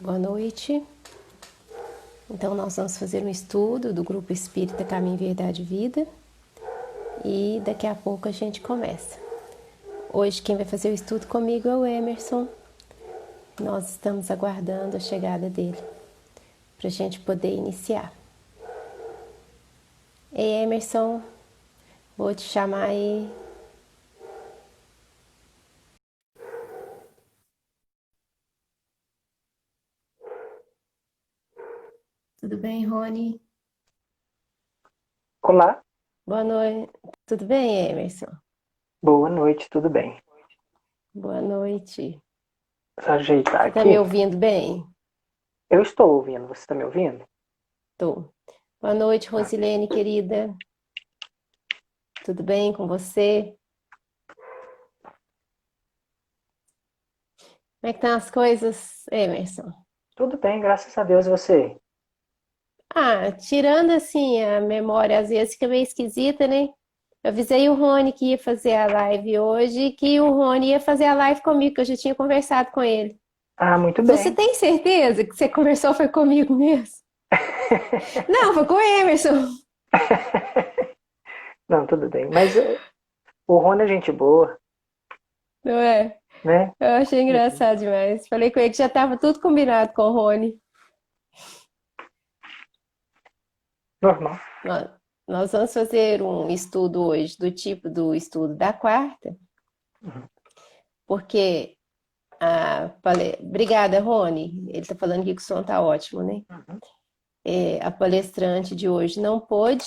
Boa noite. Então, nós vamos fazer um estudo do Grupo Espírita Caminho, Verdade e Vida e daqui a pouco a gente começa. Hoje, quem vai fazer o estudo comigo é o Emerson. Nós estamos aguardando a chegada dele para a gente poder iniciar. Ei, Emerson, vou te chamar aí. Tudo bem, Rony? Olá, Boa noite. Tudo bem, Emerson? boa noite, tudo bem? Boa noite. Deixa eu ajeitar Você está me aqui. ouvindo bem? Eu estou ouvindo, você está me ouvindo? Tô. Boa noite, Ah, Rosilene, querida. Tudo bem com você? Como é que estão as coisas, Emerson? tudo bem, graças a Deus, e você? Ah, tirando assim a memória, às vezes fica meio esquisita, né? Eu avisei o Rony que ia fazer a live hoje, que o Rony ia fazer a live comigo, que eu já tinha conversado com ele. Ah, muito Você bem. tem certeza que você conversou foi comigo mesmo? Não, foi com o Emerson, Não, tudo bem. Mas o Rony é gente boa, não é? né? Eu achei engraçado demais. Falei com ele que já estava tudo combinado com o Rony. Normal. Nós, nós vamos fazer um estudo hoje do tipo do estudo da quarta, Uhum. porque obrigada, Rony. Ele está falando aqui que o som está ótimo, né? Uhum. A palestrante de hoje não pôde,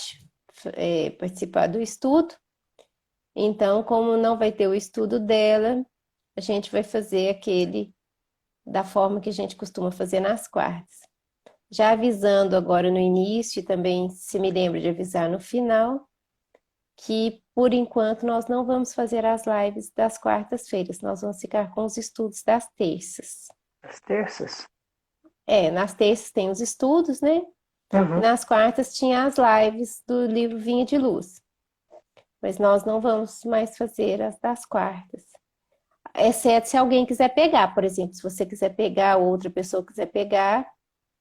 participar do estudo, então, como não vai ter o estudo dela, a gente vai fazer aquele da forma que a gente costuma fazer nas quartas. Já avisando agora no início, e também se me lembro de avisar no final, que por enquanto nós não vamos fazer as lives das quartas-feiras, nós vamos ficar com os estudos das terças. As terças? Nas terças tem os estudos, né? E Uhum. nas quartas tinha as lives do livro Vinha de Luz. Mas nós não vamos mais fazer as das quartas. Exceto se alguém quiser pegar, por exemplo, se você quiser pegar, ou outra pessoa quiser pegar,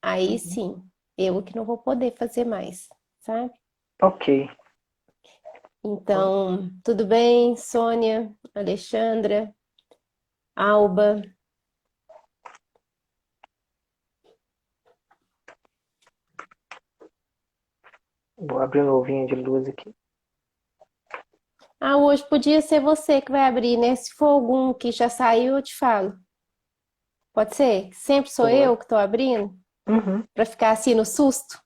aí Uhum. sim, eu que não vou poder fazer mais, sabe? Ok. Então, tudo bem, Sônia, Alexandra, Alba? Vou abrir um ovinho de luz aqui. Hoje podia ser você que vai abrir, né? Se for algum que já saiu, eu te falo. Pode ser? Sempre sou Pode. eu que estou abrindo, Uhum. para ficar assim no susto,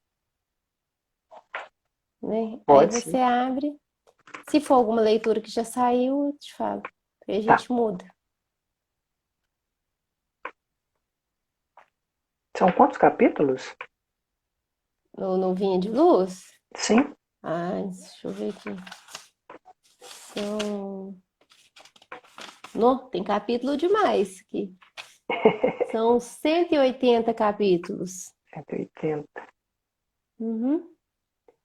né? Aí Pode sim. você abre. Se for alguma leitura que já saiu, eu te falo. Aí a Tá. gente muda. São quantos capítulos? No Vinha de Luz? Sim. Deixa eu ver aqui. São. No, tem capítulo demais aqui. São 180 capítulos. 180. Uhum.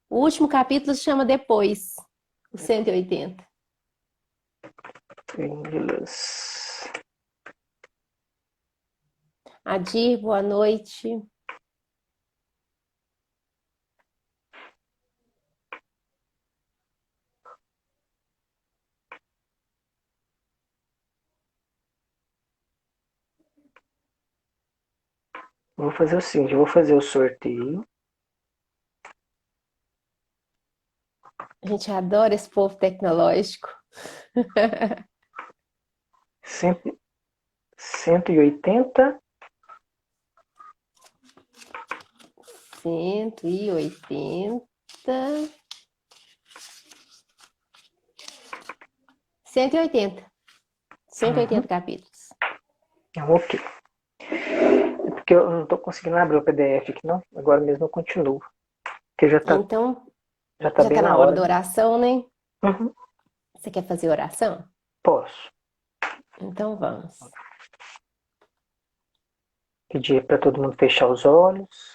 O último capítulo se chama Depois, o 180. Ovinho de luz. Adir, boa noite. Vou fazer o seguinte, eu vou fazer o sorteio. A gente adora esse povo tecnológico. 180. 180. 180. 180 Uhum. capítulos. Ok. É porque eu não estou conseguindo abrir o PDF aqui, não. Agora mesmo eu continuo. Porque Então, já tá já bem está na na hora hora, da né? oração, né? Uhum. Você quer fazer oração? Posso. Então vamos. Pedir para todo mundo fechar os olhos.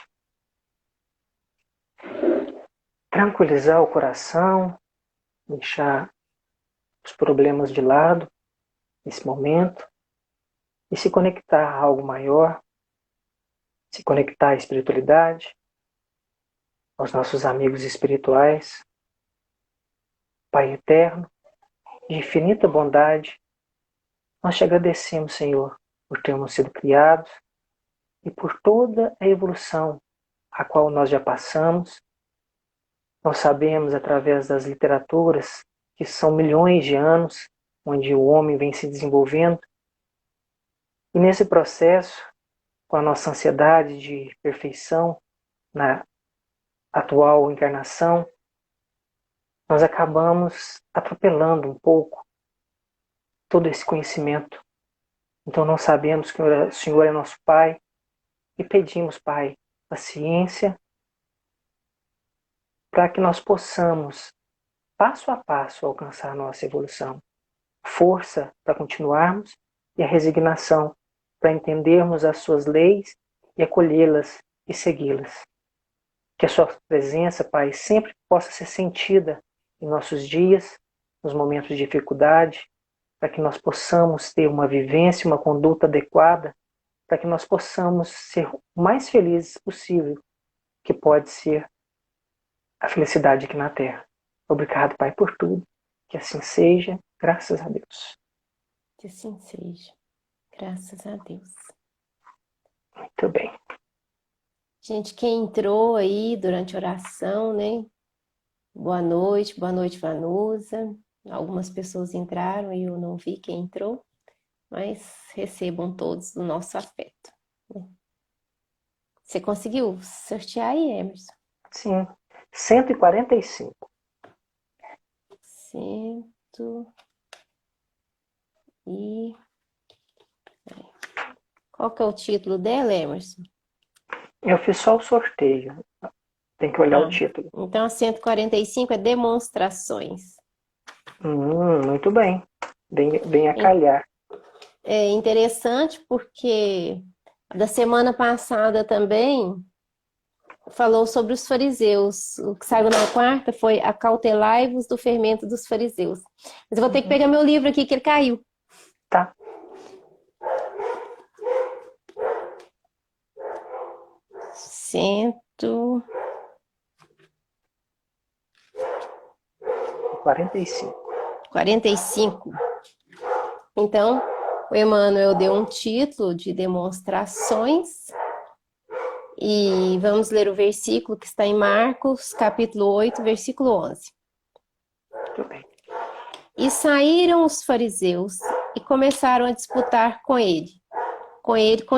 Tranquilizar o coração. Deixar os problemas de lado nesse momento. E se conectar a algo maior. se conectar à espiritualidade, aos nossos amigos espirituais. Pai eterno, de infinita bondade, nós te agradecemos, Senhor, por termos sido criados e por toda a evolução a qual nós já passamos. Nós sabemos, através das literaturas, que são milhões de anos onde o homem vem se desenvolvendo. E nesse processo, com a nossa ansiedade de perfeição na atual encarnação, nós acabamos atropelando um pouco todo esse conhecimento. Então nós sabemos que o Senhor é nosso Pai e pedimos, Pai, paciência para que nós possamos, passo a passo, alcançar a nossa evolução. Força para continuarmos e a resignação para entendermos as suas leis e acolhê-las e segui-las. Que a sua presença, Pai, sempre possa ser sentida em nossos dias, nos momentos de dificuldade, para que nós possamos ter uma vivência, uma conduta adequada, para que nós possamos ser o mais felizes possível, que pode ser a felicidade aqui na Terra. Obrigado, Pai, por tudo. Que assim seja, graças a Deus. Que assim seja. Graças a Deus. Muito bem. Gente, quem entrou aí durante a oração, né? Boa noite, Vanusa. Algumas pessoas entraram e eu não vi quem entrou, mas recebam todos o nosso afeto. Você conseguiu sortear aí, Emerson? Sim. 145. E... Qual que é o título dela, Emerson? Eu fiz só o sorteio. Tem que olhar o título. Então, a 145 é demonstrações. Muito bem. Bem a calhar. É interessante porque da semana passada também falou sobre os fariseus. O que saiu na quarta foi acautelai-vos do fermento dos fariseus. Mas eu vou ter que pegar meu livro aqui, que ele caiu. Tá. Cento... 45. Então, o Emmanuel deu um título de demonstrações e vamos ler o versículo que está em Marcos, capítulo 8, versículo 11. Muito bem. E saíram os fariseus e começaram a disputar com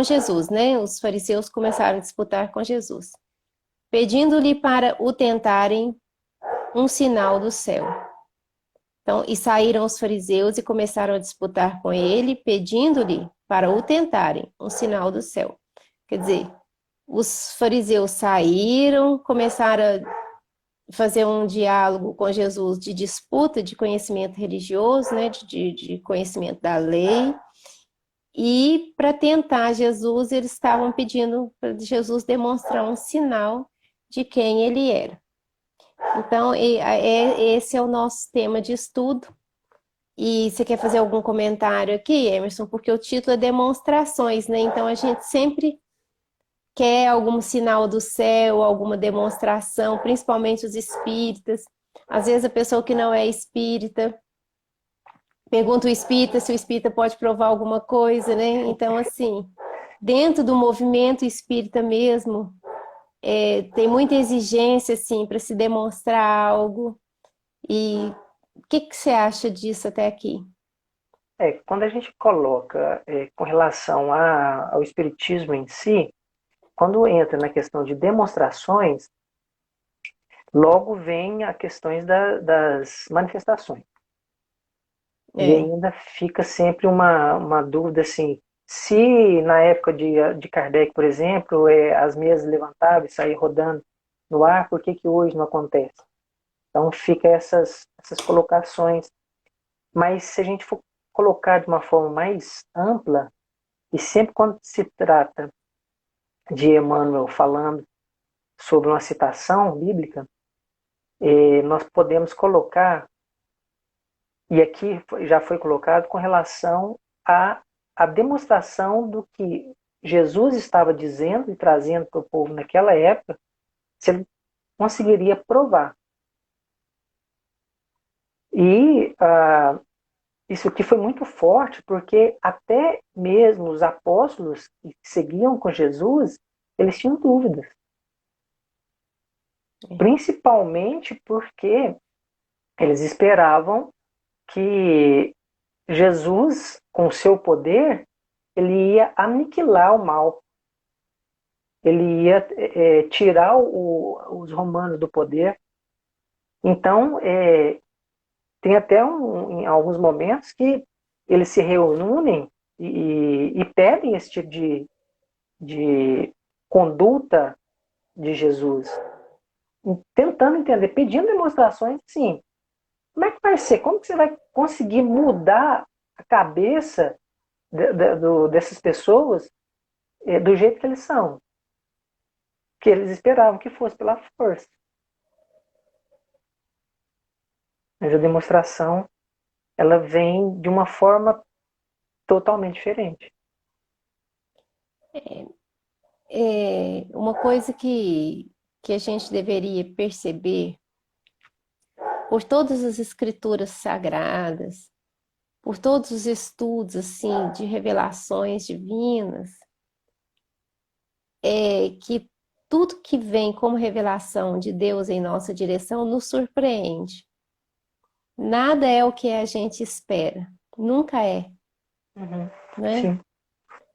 Jesus, né? Os fariseus começaram a disputar com Jesus, pedindo-lhe para o tentarem um sinal do céu. Então, e saíram os fariseus e começaram a disputar com ele, pedindo-lhe para o tentarem um sinal do céu. Quer dizer, os fariseus saíram, começaram a fazer um diálogo com Jesus de disputa de conhecimento religioso, né, de conhecimento da lei, e para tentar Jesus, eles estavam pedindo para Jesus demonstrar um sinal de quem ele era. Então, esse é o nosso tema de estudo. E você quer fazer algum comentário aqui, Emerson? Porque o título é demonstrações, né? Então, a gente sempre quer algum sinal do céu, alguma demonstração, principalmente os espíritas. Às vezes, a pessoa que não é espírita pergunta o espírita se o espírita pode provar alguma coisa, né? Então, assim, dentro do movimento espírita mesmo, tem muita exigência, assim, para se demonstrar algo. E o que você acha disso até aqui? Quando a gente coloca com relação ao espiritismo em si, quando entra na questão de demonstrações, logo vem a questões das manifestações. E ainda fica sempre uma dúvida assim, se na época de Kardec, por exemplo, as mesas levantavam e saíam rodando no ar, por que hoje não acontece? Então fica essas colocações. Mas se a gente for colocar de uma forma mais ampla, e sempre quando se trata de Emmanuel falando sobre uma citação bíblica, nós podemos colocar, e aqui já foi colocado com relação à demonstração do que Jesus estava dizendo e trazendo para o povo naquela época, se ele conseguiria provar. E isso aqui foi muito forte, porque até mesmo os apóstolos que seguiam com Jesus, eles tinham dúvidas. Principalmente porque eles esperavam que Jesus, com o seu poder, ele ia aniquilar o mal. Ele ia tirar os romanos do poder. Então, tem até em alguns momentos que eles se reúnem e pedem esse tipo de conduta de Jesus, tentando entender, pedindo demonstrações, sim. Como é que vai ser? Como que você vai conseguir mudar a cabeça dessas pessoas do jeito que eles são? Que eles esperavam que fosse pela força. Mas a demonstração, ela vem de uma forma totalmente diferente. Uma coisa que a gente deveria perceber, por todas as escrituras sagradas, por todos os estudos assim de revelações divinas, é que tudo que vem como revelação de Deus em nossa direção nos surpreende. Nada é o que a gente espera, nunca é, né? Sim.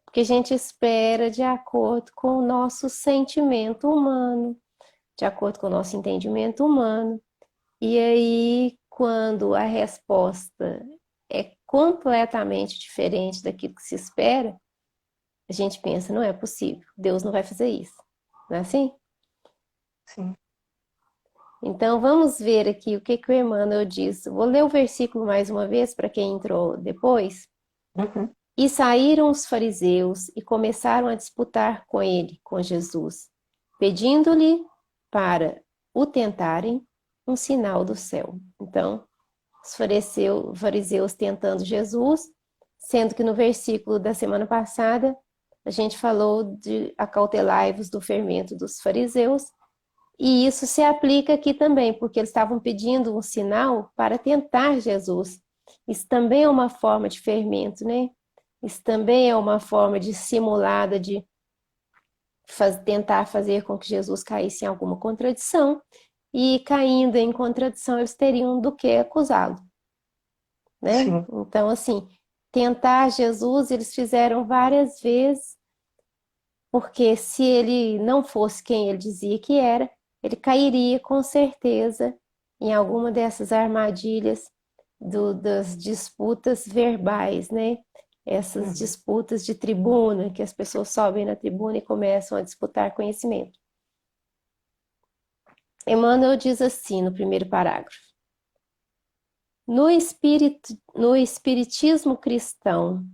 Porque a gente espera de acordo com o nosso sentimento humano, de acordo com o nosso entendimento humano. E aí, quando a resposta é completamente diferente daquilo que se espera, a gente pensa, não é possível, Deus não vai fazer isso. Não é assim? Sim. Então, vamos ver aqui o que o Emmanuel diz. Vou ler o versículo mais uma vez para quem entrou depois. E saíram os fariseus e começaram a disputar com ele, com Jesus, pedindo-lhe para o tentarem um sinal do céu. Então, os fariseus tentando Jesus, sendo que no versículo da semana passada a gente falou de acautelai-vos do fermento dos fariseus, e isso se aplica aqui também, porque eles estavam pedindo um sinal para tentar Jesus. Isso também é uma forma de fermento, né? Isso também é uma forma dissimulada de tentar fazer com que Jesus caísse em alguma contradição, e caindo em contradição, eles teriam do que acusá-lo, né? Sim. Então, assim, tentar Jesus, eles fizeram várias vezes, porque se ele não fosse quem ele dizia que era, ele cairia com certeza em alguma dessas armadilhas das disputas verbais, né? Essas disputas de tribuna, que as pessoas sobem na tribuna e começam a disputar conhecimento. Emmanuel diz assim no primeiro parágrafo: no espiritismo cristão,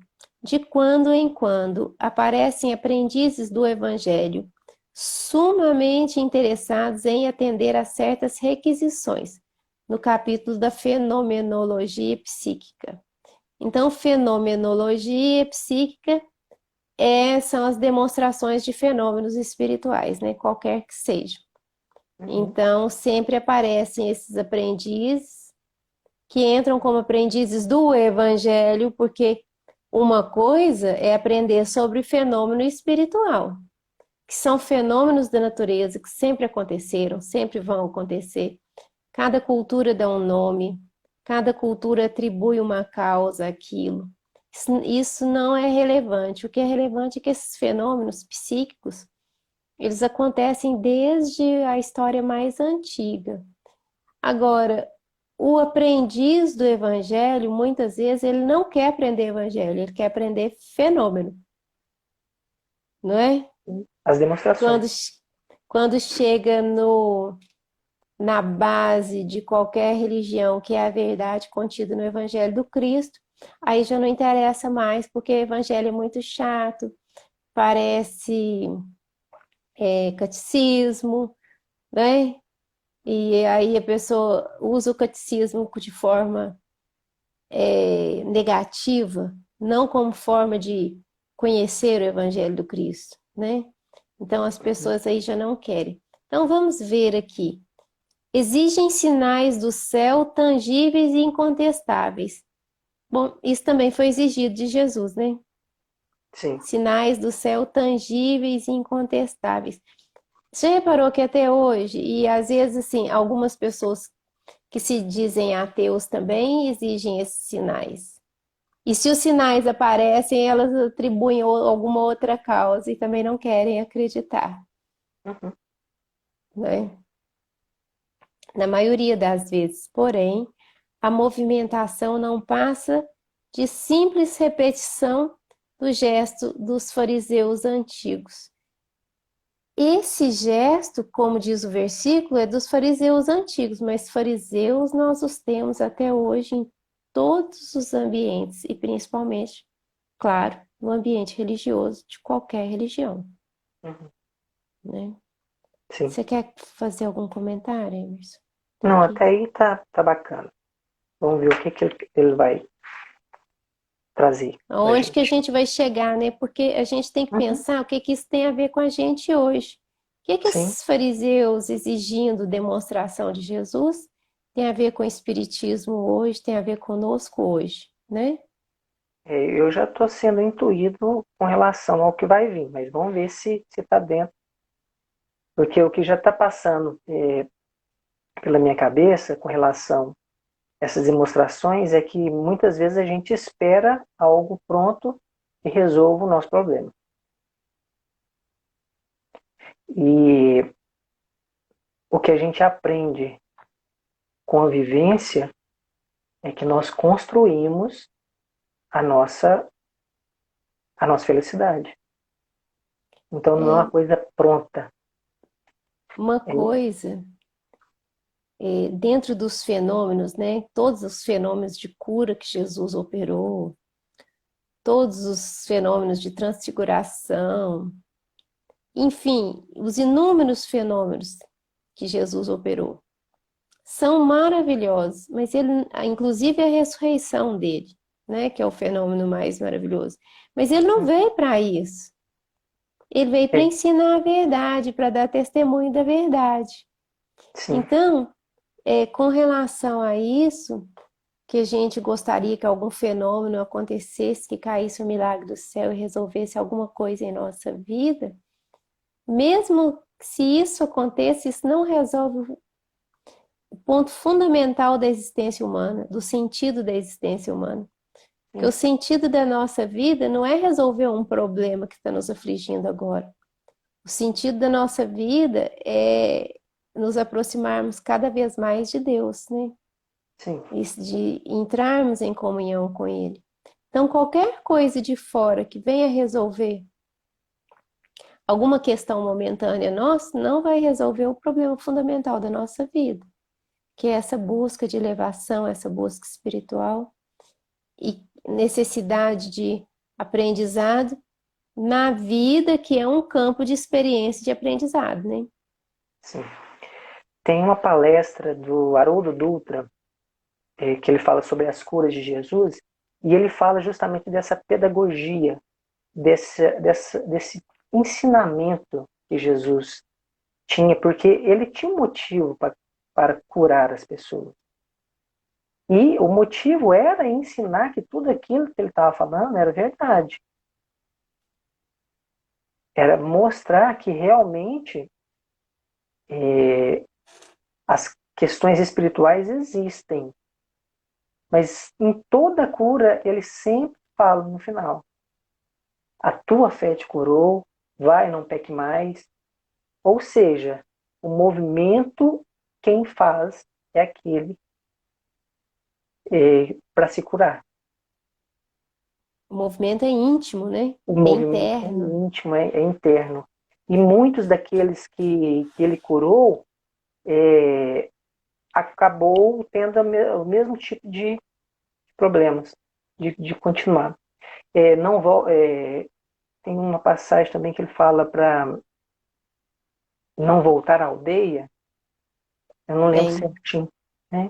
de quando em quando aparecem aprendizes do Evangelho sumamente interessados em atender a certas requisições, no capítulo da fenomenologia psíquica. Então, fenomenologia psíquica são as demonstrações de fenômenos espirituais, né? Qualquer que seja. Então, sempre aparecem esses aprendizes que entram como aprendizes do Evangelho, porque uma coisa é aprender sobre fenômeno espiritual, que são fenômenos da natureza que sempre aconteceram, sempre vão acontecer. Cada cultura dá um nome, cada cultura atribui uma causa àquilo. Isso não é relevante. O que é relevante é que esses fenômenos psíquicos, eles acontecem desde a história mais antiga. Agora, o aprendiz do evangelho, muitas vezes, ele não quer aprender evangelho, ele quer aprender fenômeno. Não é? As demonstrações. Quando chega na base de qualquer religião, que é a verdade contida no evangelho do Cristo, aí já não interessa mais, porque o evangelho é muito chato, parece catecismo, né? E aí a pessoa usa o catecismo de forma negativa, não como forma de conhecer o Evangelho do Cristo, né? Então as pessoas aí já não querem. Então vamos ver aqui. Exigem sinais do céu tangíveis e incontestáveis. Bom, isso também foi exigido de Jesus, né? Sim. Sinais do céu tangíveis e incontestáveis. Você reparou que até hoje, e às vezes, assim, algumas pessoas que se dizem ateus também exigem esses sinais. E se os sinais aparecem, elas atribuem alguma outra causa e também não querem acreditar, Uhum. né? Na maioria das vezes, porém, a movimentação não passa de simples repetição do gesto dos fariseus antigos. Esse gesto, como diz o versículo, é dos fariseus antigos, mas fariseus nós os temos até hoje em todos os ambientes e principalmente, claro, no ambiente religioso de qualquer religião, Uhum. né? Sim. Você quer fazer algum comentário, Emerson? Até Não, aqui. até aí tá bacana. Vamos ver o que que ele vai trazer pra Aonde que a gente. gente vai chegar, né? Porque a gente tem que Uhum. pensar o que que isso tem a ver com a gente hoje. O que que Sim. esses fariseus exigindo demonstração de Jesus tem a ver com o espiritismo hoje, tem a ver conosco hoje, né? Eu já estou sendo intuído com relação ao que vai vir, mas vamos ver se está dentro. Porque o que já está passando pela minha cabeça com relação a essas demonstrações é que muitas vezes a gente espera algo pronto que resolva o nosso problema. E o que a gente aprende com a vivência é que nós construímos a nossa, a nossa felicidade. Então não é uma É coisa pronta. uma É, coisa, dentro dos fenômenos, né? Todos os fenômenos de cura que Jesus operou, todos os fenômenos de transfiguração, enfim, os inúmeros fenômenos que Jesus operou são maravilhosos, mas ele, inclusive a ressurreição dele, né, que é o fenômeno mais maravilhoso. Mas ele não veio para isso. Ele veio para é, ensinar a verdade, para dar testemunho da verdade. sim. Então, com relação a isso, que a gente gostaria que algum fenômeno acontecesse, que caísse um milagre do céu e resolvesse alguma coisa em nossa vida, mesmo se isso aconteça, isso não resolve o ponto fundamental da existência humana, do sentido da existência humana. Porque o Sim. sentido da nossa vida não é resolver um problema que está nos afligindo agora. O sentido da nossa vida é nos aproximarmos cada vez mais de Deus, né? Sim. Isso de entrarmos em comunhão com Ele. Então, qualquer coisa de fora que venha resolver alguma questão momentânea nossa, não vai resolver o problema fundamental da nossa vida, que é essa busca de elevação, essa busca espiritual e necessidade de aprendizado na vida, que é um campo de experiência de aprendizado, né? Sim. Tem uma palestra do Haroldo Dutra, que ele fala sobre as curas de Jesus, e ele fala justamente dessa pedagogia, desse ensinamento que Jesus tinha, porque ele tinha um motivo para curar as pessoas. E o motivo era ensinar que tudo aquilo que ele estava falando era verdade. Era mostrar que realmente as questões espirituais existem. Mas em toda cura, ele sempre fala no final: a tua fé te curou, vai, não peque mais. Ou seja, o movimento, quem faz é aquele para se curar. O movimento é íntimo, né? O É movimento é interno. íntimo, é interno. E muitos daqueles que ele curou acabou tendo o mesmo tipo de problemas, de continuar. Não vou, tem uma passagem também que ele fala para não voltar à aldeia, eu não lembro Tem. certinho, né?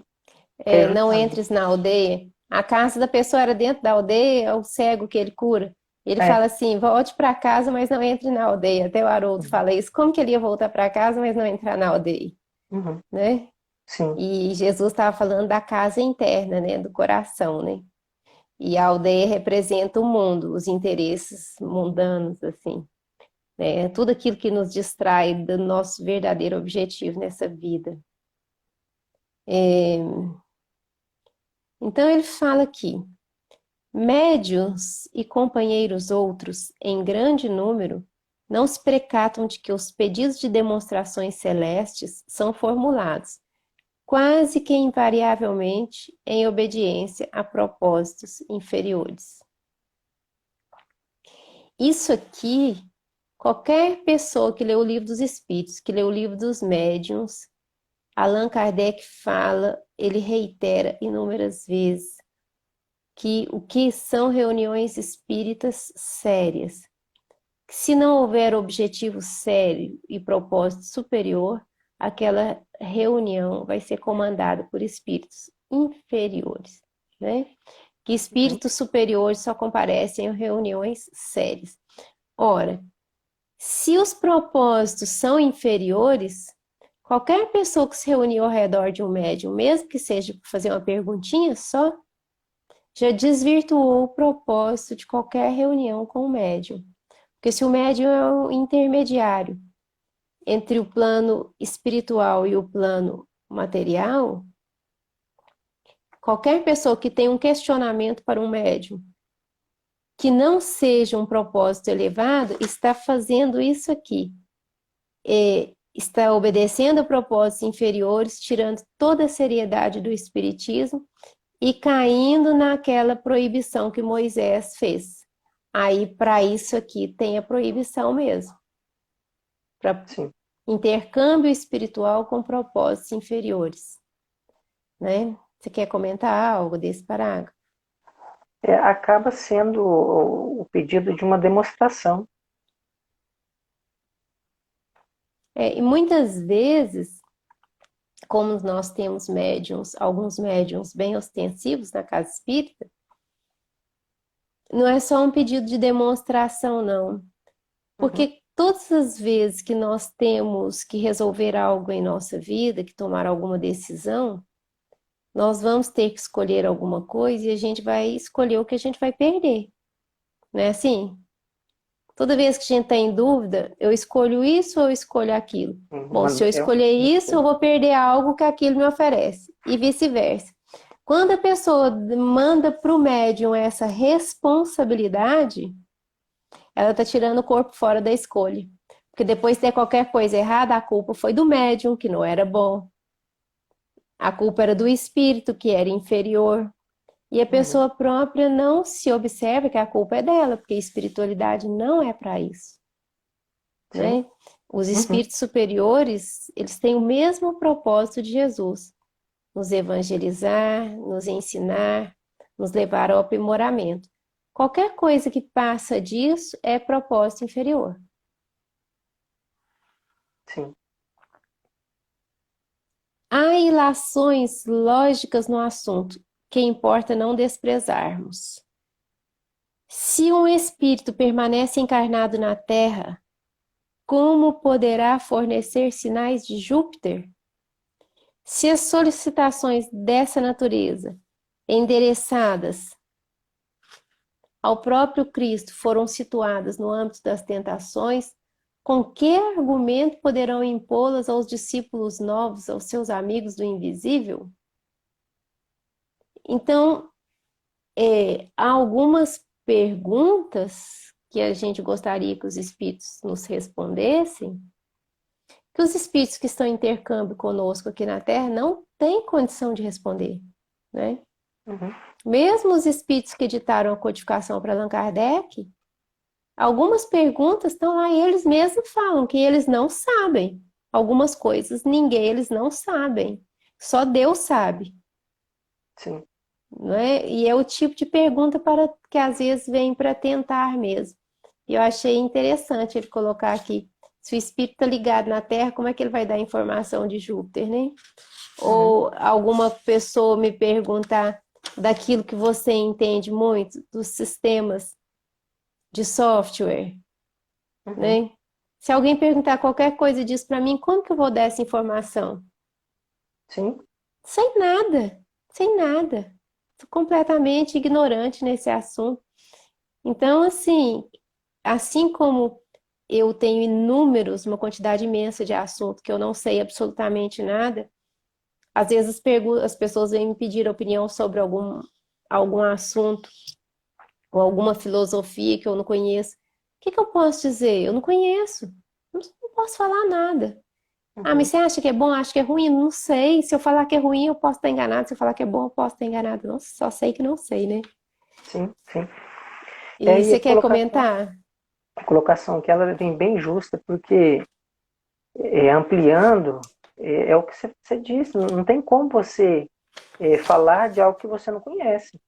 Que é Não justamente, entres na aldeia. A casa da pessoa era dentro da aldeia, é o cego que ele cura. Ele É. fala assim, volte para casa, mas não entre na aldeia. Até o Haroldo Uhum. fala isso. Como que ele ia voltar para casa, mas não entrar na aldeia, Uhum. né? Sim. E Jesus estava falando da casa interna, né? Do coração, né? E a aldeia representa o mundo, os interesses mundanos, assim, né? Tudo aquilo que nos distrai do nosso verdadeiro objetivo nessa vida. Então ele fala aqui, médiuns e companheiros outros, em grande número, não se precatam de que os pedidos de demonstrações celestes são formulados, quase que invariavelmente, em obediência a propósitos inferiores. Isso aqui, qualquer pessoa que lê o Livro dos Espíritos, que lê o Livro dos Médiuns, Allan Kardec fala, ele reitera inúmeras vezes, que o que são reuniões espíritas sérias. Se não houver objetivo sério e propósito superior, aquela reunião vai ser comandada por espíritos inferiores, né? Que Uhum. espíritos superiores só comparecem em reuniões sérias. Ora, se os propósitos são inferiores, qualquer pessoa que se reunir ao redor de um médium, mesmo que seja para fazer uma perguntinha só, já desvirtuou o propósito de qualquer reunião com o médium. Porque se o médium é um intermediário entre o plano espiritual e o plano material, qualquer pessoa que tenha um questionamento para um médium que não seja um propósito elevado está fazendo isso aqui. Está obedecendo a propósitos inferiores, tirando toda a seriedade do espiritismo e caindo naquela proibição que Moisés fez. Aí, para isso aqui, tem a proibição mesmo, para Sim. intercâmbio espiritual com propósitos inferiores, né? Você quer comentar algo desse parágrafo? Acaba sendo o pedido de uma demonstração. E muitas vezes, como nós temos médiums, alguns médiums bem ostensivos na casa espírita, não é só um pedido de demonstração, não. Uhum. Porque todas as vezes que nós temos que resolver algo em nossa vida, que tomar alguma decisão, nós vamos ter que escolher alguma coisa e a gente vai escolher o que a gente vai perder. Não é assim? Toda vez que a gente está em dúvida, eu escolho isso ou eu escolho aquilo? Bom, se eu escolher isso, eu vou perder algo que aquilo me oferece, e vice-versa. Quando a pessoa manda para o médium essa responsabilidade, ela está tirando o corpo fora da escolha. Porque depois de ter qualquer coisa errada, a culpa foi do médium, que não era bom. A culpa era do espírito, que era inferior. E a Uhum. pessoa própria não se observa que a culpa é dela, porque a espiritualidade não é para isso, Sim. né? Os Uhum. espíritos superiores, eles têm o mesmo propósito de Jesus, nos evangelizar, nos ensinar, nos levar ao aprimoramento. Qualquer coisa que passa disso é propósito inferior. Sim. Há ilações lógicas no assunto, que importa não desprezarmos. Se um espírito permanece encarnado na Terra, como poderá fornecer sinais de Júpiter? Se as solicitações dessa natureza, endereçadas ao próprio Cristo, foram situadas no âmbito das tentações, com que argumento poderão impô-las aos discípulos novos, aos seus amigos do invisível? Então, há algumas perguntas que a gente gostaria que os espíritos nos respondessem, que os espíritos que estão em intercâmbio conosco aqui na Terra não têm condição de responder, né? Uhum. Mesmo os espíritos que editaram a codificação para Allan Kardec, algumas perguntas estão lá e eles mesmos falam que eles não sabem. Algumas coisas eles não sabem. Só Deus sabe, Sim. não é? E é o tipo de pergunta para que às vezes vem para tentar mesmo. E eu achei interessante ele colocar aqui, se o espírito está ligado na Terra, como é que ele vai dar informação de Júpiter, né? Uhum. Ou alguma pessoa me perguntar daquilo que você entende muito, dos sistemas de software, Uhum. né? Se alguém perguntar qualquer coisa disso para mim, como que eu vou dar essa informação? Sim. Sem nada, sem nada. Sou completamente ignorante nesse assunto. Então, assim como eu tenho inúmeros, uma quantidade imensa de assuntos que eu não sei absolutamente nada, às vezes as pessoas vêm me pedir opinião sobre algum assunto ou alguma filosofia que eu não conheço. O que que eu posso dizer? Eu não conheço. Não posso falar nada. Ah, mas Uhum. você acha que é bom? Acha que é ruim? Não sei. Se eu falar que é ruim, eu posso estar enganado. Se eu falar que é bom, eu posso estar enganado. Não, só sei que não sei, né? Sim, sim. E E você a quer colocação, comentar? a colocação que ela vem bem justa, porque ampliando, é o que você disse, não tem como você falar de algo que você não conhece.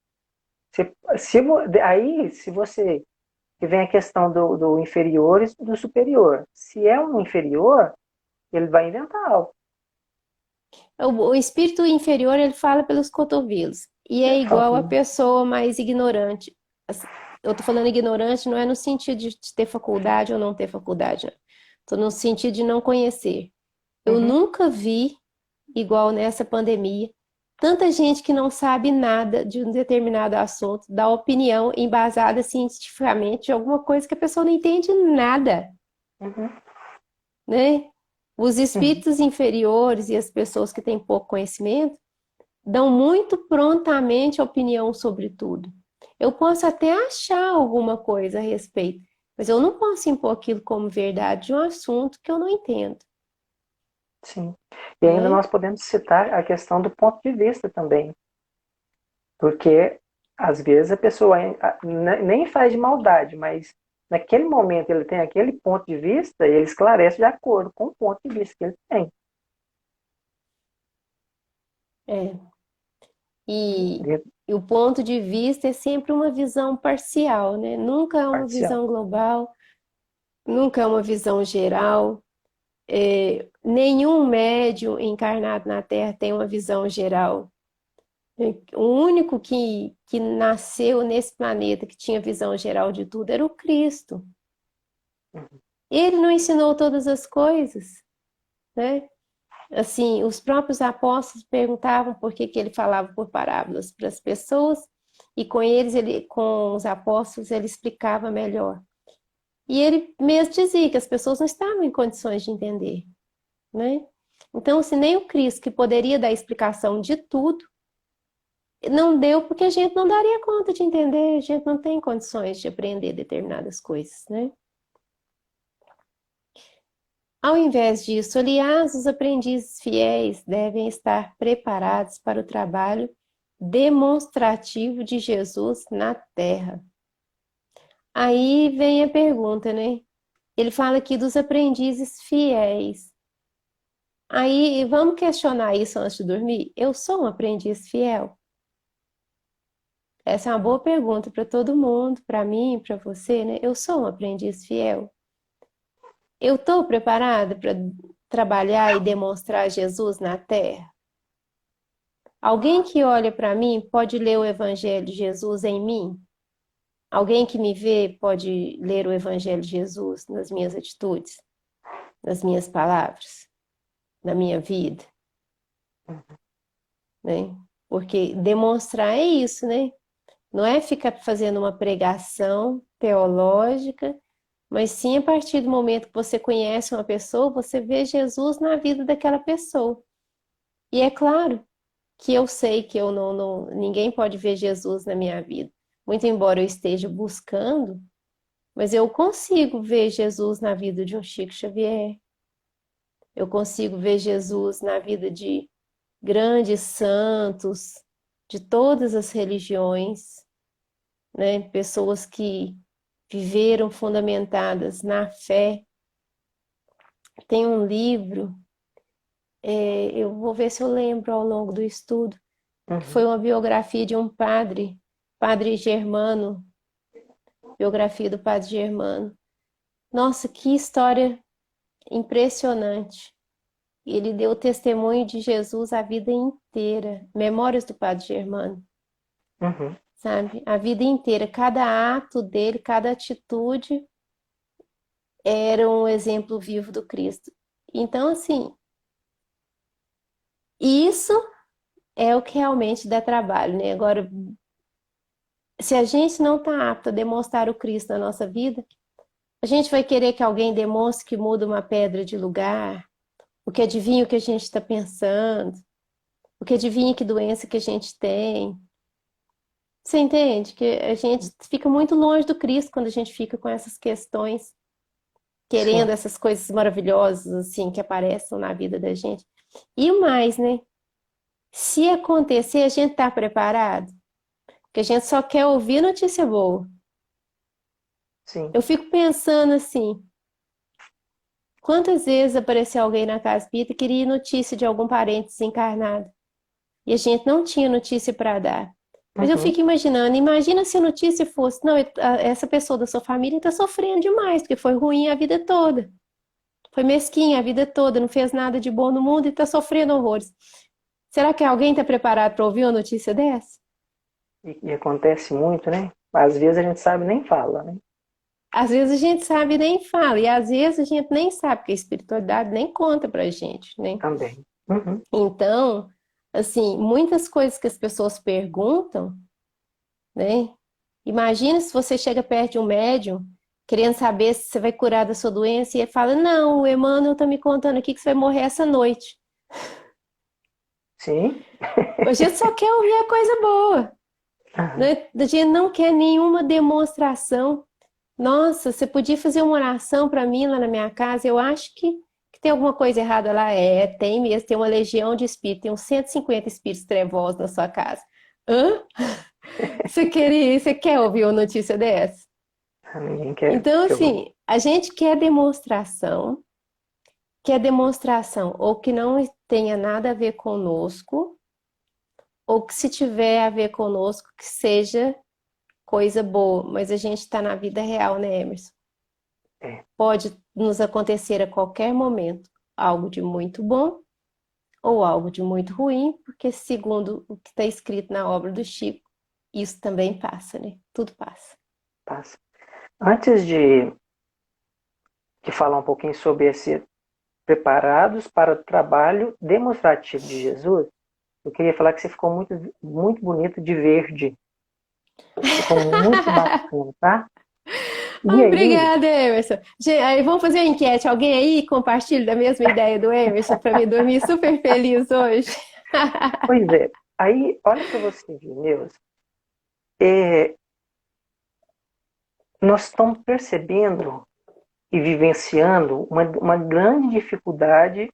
Aí, se você que vem a questão do inferior e do superior. Se é um inferior, ele vai inventar algo. O espírito inferior, ele fala pelos cotovelos. E é Ele fala igual a comigo. pessoa mais ignorante. Eu tô falando ignorante não é no sentido de ter faculdade ou não ter faculdade, não. Tô no sentido de não conhecer. Eu Uhum, nunca vi, igual nessa pandemia, tanta gente que não sabe nada de um determinado assunto, dá opinião embasada cientificamente de alguma coisa que a pessoa não entende nada, uhum, né? Os uhum. espíritos inferiores e as pessoas que têm pouco conhecimento dão muito prontamente opinião sobre tudo. Eu posso até achar alguma coisa a respeito, mas eu não posso impor aquilo como verdade de um assunto que eu não entendo, Sim. E ainda né? nós podemos citar a questão do ponto de vista também. Porque, às vezes, a pessoa nem faz de maldade, mas naquele momento ele tem aquele ponto de vista e ele esclarece de acordo com o ponto de vista que ele tem. É. E, Dentro e o ponto de vista é sempre uma visão parcial, né? Nunca é uma parcial. visão global, nunca é uma visão geral. Nenhum médium encarnado na Terra tem uma visão geral. O único que nasceu nesse planeta que tinha visão geral de tudo era o Cristo. Ele não ensinou todas as coisas, né? Assim, os próprios apóstolos perguntavam por que ele falava por parábolas para as pessoas, e com eles, com os apóstolos, ele explicava melhor. E ele mesmo dizia que as pessoas não estavam em condições de entender, né? Então, se nem o Cristo, que poderia dar explicação de tudo, não deu porque a gente não daria conta de entender, a gente não tem condições de aprender determinadas coisas, né? Ao invés disso, aliás, os aprendizes fiéis devem estar preparados para o trabalho demonstrativo de Jesus na Terra. Aí vem a pergunta, né? Ele fala aqui dos aprendizes fiéis. Aí vamos questionar isso antes de dormir? Eu sou um aprendiz fiel? Essa é uma boa pergunta para todo mundo, para mim, para você, né? Eu sou um aprendiz fiel? Eu estou preparada para trabalhar e demonstrar Jesus na Terra? Alguém que olha para mim pode ler o Evangelho de Jesus em mim? Alguém que me vê pode ler o Evangelho de Jesus nas minhas atitudes, nas minhas palavras, na minha vida, né? Porque demonstrar é isso, né? Não é ficar fazendo uma pregação teológica, mas sim a partir do momento que você conhece uma pessoa, você vê Jesus na vida daquela pessoa. E é claro que eu sei que eu ninguém pode ver Jesus na minha vida. Muito embora eu esteja buscando, mas eu consigo ver Jesus na vida de um Chico Xavier. Eu consigo ver Jesus na vida de grandes santos de todas as religiões, né? Pessoas que viveram fundamentadas na fé. Tem um livro, eu vou ver se eu lembro ao longo do estudo, que foi Uhum. uma biografia de um padre, Padre Germano, biografia do Padre Germano. Nossa, que história impressionante. Ele deu testemunho de Jesus a vida inteira. Memórias do Padre Germano. Uhum. sabe? A vida inteira, cada ato dele, cada atitude era um exemplo vivo do Cristo. Então, assim, isso é o que realmente dá trabalho, né? Agora, se a gente não está apto a demonstrar o Cristo na nossa vida, a gente vai querer que alguém demonstre que muda uma pedra de lugar, o que adivinha o que a gente está pensando, o que adivinha que doença que a gente tem. Você entende? Que a gente fica muito longe do Cristo quando a gente fica com essas questões, querendo Sim, essas coisas maravilhosas, assim, que aparecem na vida da gente. E o mais, né? Se acontecer, a gente está preparado? Porque a gente só quer ouvir notícia boa. sim. Eu fico pensando assim, quantas vezes apareceu alguém na casa espírita e queria notícia de algum parente desencarnado e a gente não tinha notícia para dar. Mas eu Uhum. fico imaginando, imagina se a notícia fosse, não, essa pessoa da sua família está sofrendo demais, porque foi ruim a vida toda. Foi mesquinha a vida toda, não fez nada de bom no mundo e está sofrendo horrores. Será que alguém está preparado para ouvir uma notícia dessa? E acontece muito, né? Às vezes a gente sabe nem fala, né? Às vezes a gente sabe e nem fala, e às vezes a gente nem sabe, porque a espiritualidade nem conta pra gente, né? Também. Uhum. Então, assim, muitas coisas que as pessoas perguntam, né? Imagina se você chega perto de um médium, querendo saber se você vai curar da sua doença, e ele fala: Não, o Emmanuel tá me contando aqui que você vai morrer essa noite. Sim. A gente só quer ouvir a coisa boa, Aham. né? A gente não quer nenhuma demonstração. Nossa, você podia fazer uma oração para mim lá na minha casa? Eu acho que tem alguma coisa errada lá. É, tem mesmo, tem uma legião de espíritos, tem uns 150 espíritos trevosos na sua casa. Hã? Você quer ouvir uma notícia dessa? Ninguém quer, Então, quer ouvir. assim, a gente quer demonstração, ou que não tenha nada a ver conosco, ou que se tiver a ver conosco, que seja coisa boa, mas a gente está na vida real, né, Emerson? É, Pode nos acontecer a qualquer momento algo de muito bom ou algo de muito ruim, porque segundo o que está escrito na obra do Chico, isso também passa, né? Tudo passa. passa. Antes de falar um pouquinho sobre esse preparados para o trabalho demonstrativo de Jesus, eu queria falar que você ficou muito, muito bonito de verde. Ficou muito bacana, tá? E aí, Obrigada, Emerson. Aí vamos fazer uma enquete. Alguém aí compartilha da mesma ideia do Emerson para me dormir super feliz hoje? pois é, aí olha para você ver, Neuza. É, nós estamos percebendo e vivenciando uma grande dificuldade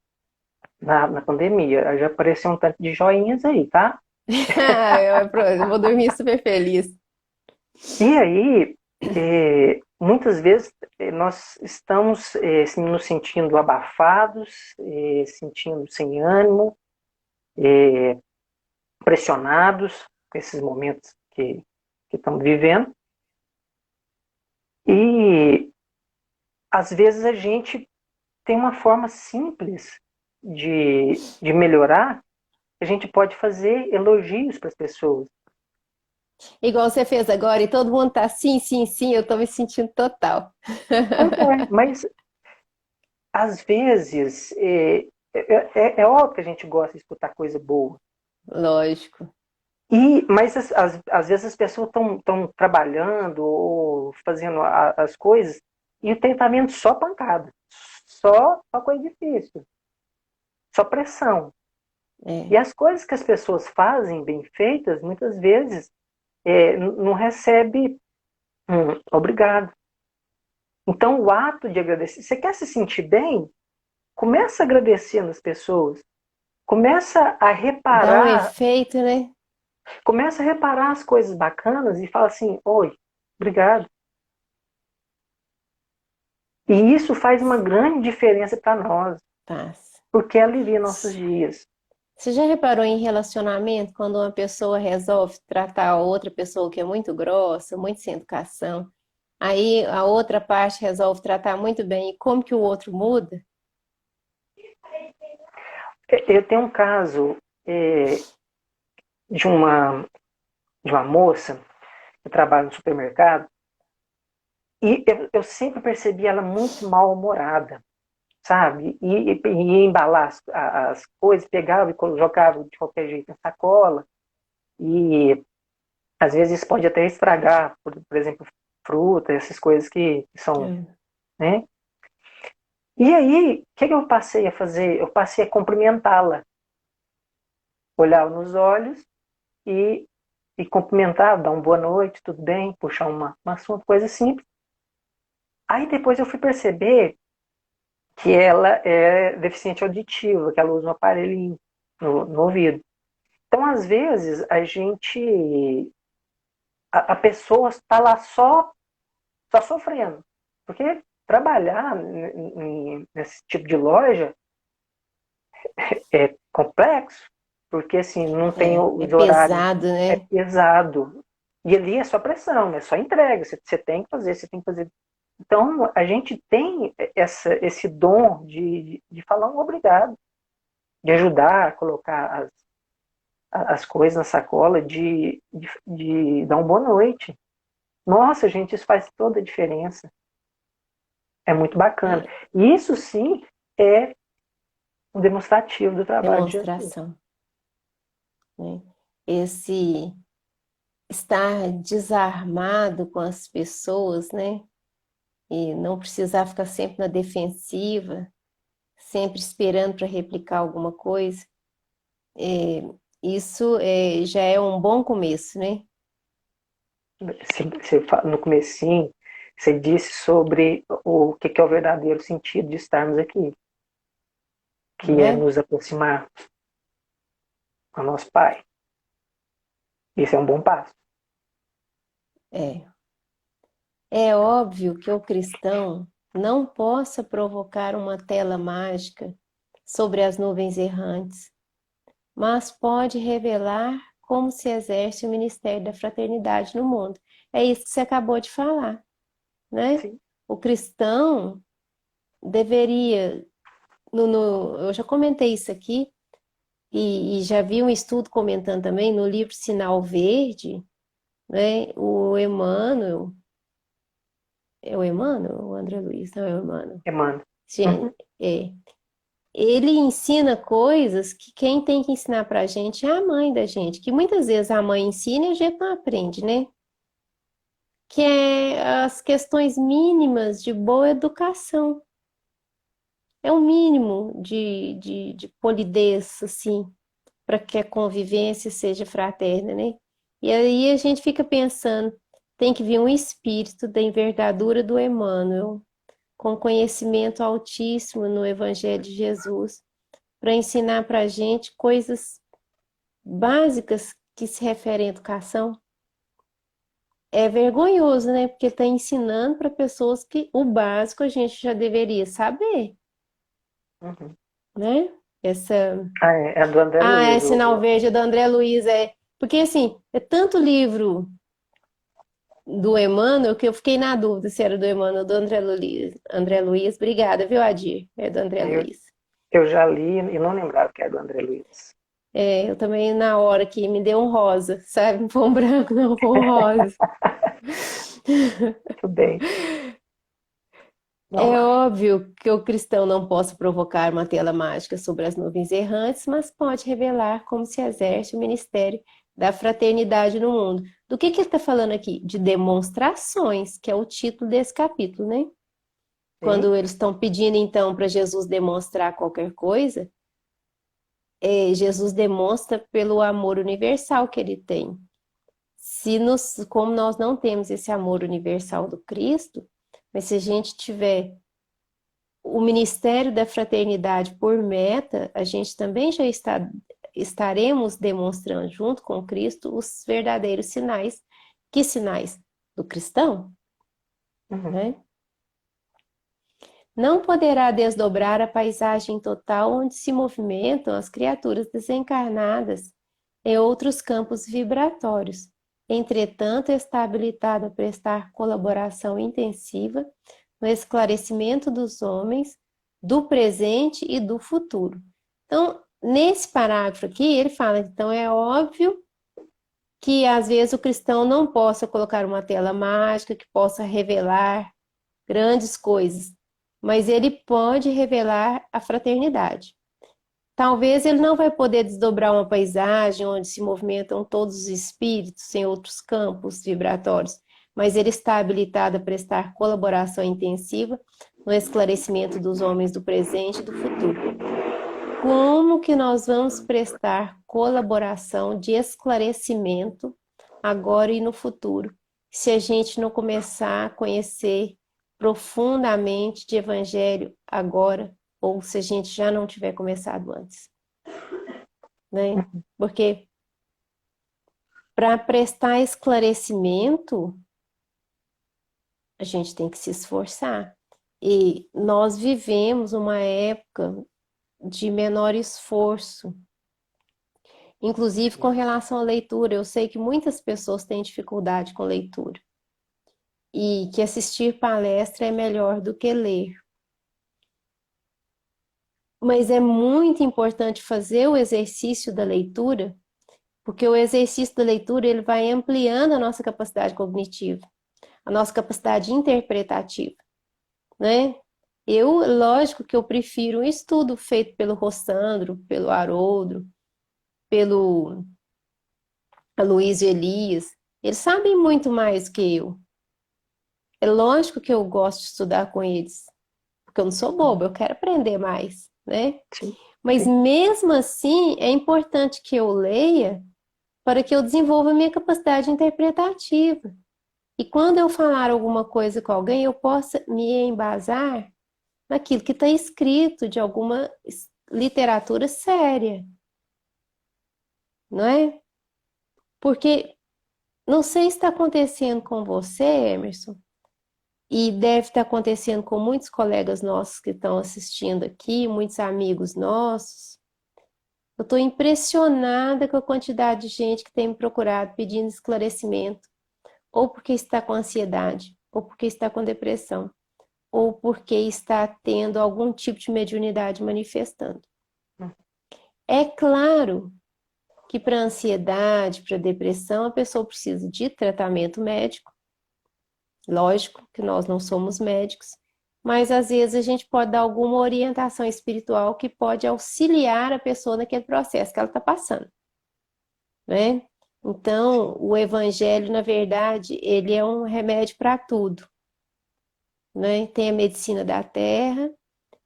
na pandemia. Já apareceu um tanto de joinhas aí, tá? Eu vou dormir super feliz. E aí, muitas vezes nós estamos assim, nos sentindo abafados, sentindo sem ânimo, pressionados com esses momentos que estamos vivendo. E às vezes a gente tem uma forma simples de melhorar. A gente pode fazer elogios para as pessoas. Igual você fez agora, e todo mundo tá sim, sim, sim, eu tô me sentindo total. Pois é, mas às vezes é óbvio que a gente gosta de escutar coisa boa. Lógico. Mas às vezes as pessoas estão trabalhando ou fazendo as coisas e o tratamento só pancada, só coisa difícil, só pressão. E É. as coisas que as pessoas fazem bem feitas, muitas vezes não recebe obrigado. Então o ato de agradecer, você quer se sentir bem? Começa agradecendo as pessoas, começa a Dá um reparar, efeito, né? começa a reparar as coisas bacanas e fala assim, oi, obrigado. E isso faz uma grande diferença para nós, Passa. porque alivia nossos dias. Você já reparou em relacionamento, quando uma pessoa resolve tratar a outra pessoa que é muito grossa, muito sem educação, aí a outra parte resolve tratar muito bem, e como que o outro muda? Eu tenho um caso é, de uma moça. eu trabalho no supermercado, e eu sempre percebi ela muito mal-humorada, sabe? E embalar as coisas, pegava e jogava de qualquer jeito na sacola, e às vezes pode até estragar, por exemplo, fruta, essas coisas que são, É. né? E aí, o que eu passei a fazer? Eu passei a cumprimentá-la, olhar nos olhos e, e cumprimentar, dar uma boa noite, tudo bem, puxar uma assunto, coisa simples. Aí depois eu fui perceber que ela é deficiente auditiva, que ela usa um aparelho no ouvido. Então, às vezes, a pessoa está lá só sofrendo. Porque trabalhar nesse tipo de loja é complexo, porque assim, não tem É os horários, pesado, é né? pesado. E ali é só pressão, é só entrega, você tem que fazer, você tem que fazer. Então, a gente tem esse dom de falar um obrigado, de ajudar a colocar as coisas na sacola, de dar uma boa noite. Nossa, gente, isso faz toda a diferença. É muito bacana. É E isso sim é um demonstrativo do trabalho de Jesus. demonstração, né? Esse estar desarmado com as pessoas, né? E não precisar ficar sempre na defensiva, sempre esperando para replicar alguma coisa. É, isso já é um bom começo, né? No comecinho, você disse sobre o que é o verdadeiro sentido de estarmos aqui, que Não é é? nos aproximar ao nosso Pai. Isso é um bom passo. É. É óbvio que o cristão não possa provocar uma tela mágica sobre as nuvens errantes, mas pode revelar como se exerce o ministério da fraternidade no mundo. É isso que você acabou de falar, né? Sim. O cristão deveria, eu já comentei isso aqui, e já vi um estudo comentando também no livro Sinal Verde, né? O Emmanuel, é o Emmanuel ou o André Luiz? Não, é o Emmanuel. Emmanuel. Sim, Uhum. é. Ele ensina coisas que quem tem que ensinar pra gente é a mãe da gente, que muitas vezes a mãe ensina e a gente não aprende, né? Que é as questões mínimas de boa educação. É o mínimo de polidez, assim, para que a convivência seja fraterna, né? E aí a gente fica pensando, tem que vir um espírito da envergadura do Emmanuel, com conhecimento altíssimo no Evangelho de Jesus, para ensinar para a gente coisas básicas que se referem à educação. É vergonhoso, né? Porque está ensinando para pessoas que o básico a gente já deveria saber, Uhum. né? Essa. Ah, é do André Ah, é Luiz. Sinal Verde é do André Luiz, é. Porque assim, é tanto livro do Emmanuel que eu fiquei na dúvida se era do Emmanuel ou do André Luiz. André Luiz, obrigada, viu, Adir? É do André eu, Luiz. eu já li e não lembrava que era do André Luiz. É, eu também na hora que me deu um rosa, sabe? Não foi um branco, não, foi um rosa. Tudo bem. Vamos É lá. óbvio que o cristão não possa provocar uma tela mágica sobre as nuvens errantes, mas pode revelar como se exerce o ministério da fraternidade no mundo. Do que ele está falando aqui? De demonstrações, que é o título desse capítulo, né? Sim. Quando eles estão pedindo, então, para Jesus demonstrar qualquer coisa, Jesus demonstra pelo amor universal que ele tem. Como nós não temos esse amor universal do Cristo, mas se a gente tiver o ministério da fraternidade por meta, a gente também já estaremos demonstrando junto com Cristo os verdadeiros sinais. Que sinais? Do cristão, Uhum. né? Não poderá desdobrar a paisagem total onde se movimentam as criaturas desencarnadas em outros campos vibratórios. Entretanto, está habilitado a prestar colaboração intensiva no esclarecimento dos homens do presente e do futuro. Então, nesse parágrafo aqui, ele fala, então é óbvio que às vezes o cristão não possa colocar uma tela mágica que possa revelar grandes coisas, mas ele pode revelar a fraternidade. Talvez ele não vai poder desdobrar uma paisagem onde se movimentam todos os espíritos em outros campos vibratórios, mas ele está habilitado a prestar colaboração intensiva no esclarecimento dos homens do presente e do futuro. Como que nós vamos prestar colaboração de esclarecimento agora e no futuro, se a gente não começar a conhecer profundamente de Evangelho agora, ou se a gente já não tiver começado antes, né? Porque para prestar esclarecimento, a gente tem que se esforçar. E nós vivemos uma época de menor esforço, inclusive com relação à leitura. Eu sei que muitas pessoas têm dificuldade com leitura e que assistir palestra é melhor do que ler. Mas é muito importante fazer o exercício da leitura, porque o exercício da leitura ele vai ampliando a nossa capacidade cognitiva, a nossa capacidade interpretativa, né? Lógico que eu prefiro um estudo feito pelo Rossandro, pelo Haroldo, pelo Aloysio Elias. Eles sabem muito mais que eu. É lógico que eu gosto de estudar com eles, porque eu não sou boba, eu quero aprender mais, né? Sim, Mas sim. mesmo assim, é importante que eu leia para que eu desenvolva a minha capacidade interpretativa. E quando eu falar alguma coisa com alguém, eu possa me embasar naquilo que está escrito de alguma literatura séria, não é? Porque não sei se está acontecendo com você, Emerson, e deve estar acontecendo com muitos colegas nossos que estão assistindo aqui, muitos amigos nossos. Eu estou impressionada com a quantidade de gente que tem me procurado pedindo esclarecimento, ou porque está com ansiedade, ou porque está com depressão, ou porque está tendo algum tipo de mediunidade manifestando. É claro que para ansiedade, para depressão, a pessoa precisa de tratamento médico. Lógico que nós não somos médicos, mas às vezes a gente pode dar alguma orientação espiritual que pode auxiliar a pessoa naquele processo que ela está passando, né? Então, o evangelho, na verdade, ele é um remédio para tudo, né? Tem a medicina da terra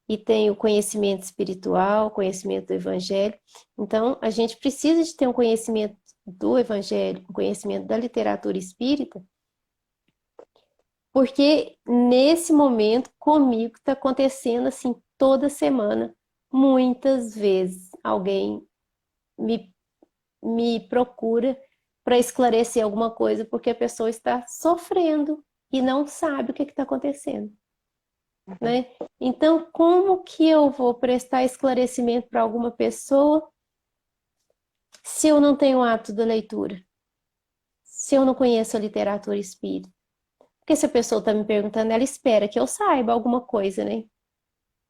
e tem o conhecimento espiritual, o conhecimento do evangelho. Então, a gente precisa de ter um conhecimento do evangelho, um conhecimento da literatura espírita, porque nesse momento comigo está acontecendo assim toda semana, muitas vezes alguém me, me procura para esclarecer alguma coisa porque a pessoa está sofrendo e não sabe o que está acontecendo, né? Então, como que eu vou prestar esclarecimento para alguma pessoa se eu não tenho o hábito da leitura? Se eu não conheço a literatura espírita? Porque se a pessoa está me perguntando, ela espera que eu saiba alguma coisa, né?